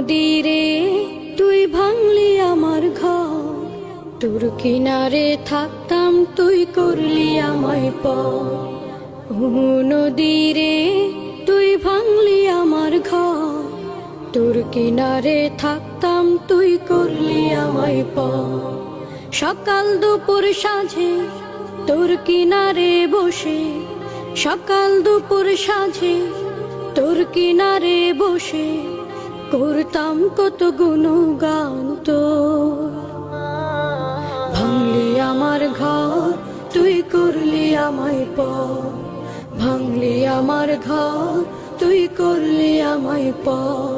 নদী রে তুই ভাঙলি আমার ঘর, তোর কিনারে থাকতাম তুই করলি আমায় পর। ও নদী রে তুই ভাঙলি আমার ঘর, তোর কিনারে থাকতাম তুই করলি আমায় পর। সকাল দুপুর সাঁঝে তোর কিনারে বসে, সকাল দুপুর সাঁঝে তোর কিনারে বসে করতাম কত গুণগান তোর। ভাঙলি আমার ঘর তুই করলি আমায় পর, ভাঙলি আমার ঘর তুই করলি আমায় পর।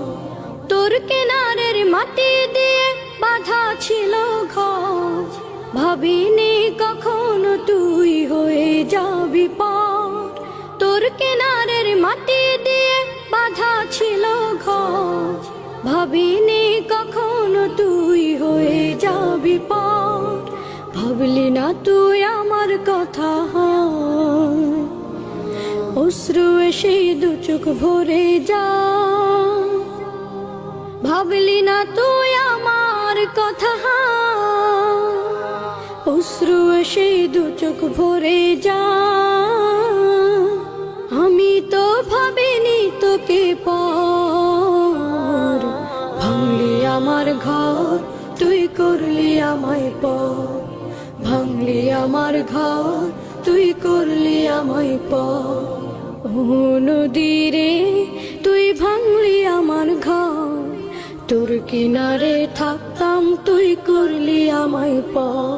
তোর কিনারের মাটি দিয়ে বাঁধা ছিল ঘর, ভাবিনি কখনো তুই হয়ে যাবি পার। তোর কিনারের মাটি দিয়ে বাঁধা ছিল ঘর, ভাবিনি কখনো তুই হয়ে যাবি পার। ভাবলি না তুই আমার কথা, অশ্রু এসে দু চোখ ভরে যা। ভাবলি না তুই আমার কথা, অশ্রু এসে দু চোখ ভরে যা। আমি তো ভাবিনি তোকে পর, ভাঙলি আমার ঘর তুই করলি আমায় পর, ভাঙলি আমার ঘর তুই করলি আমায় পর। ও নদী রে তুই ভাঙলি আমার ঘর, তোর কিনারে থাকতাম তুই করলি আমায় পর।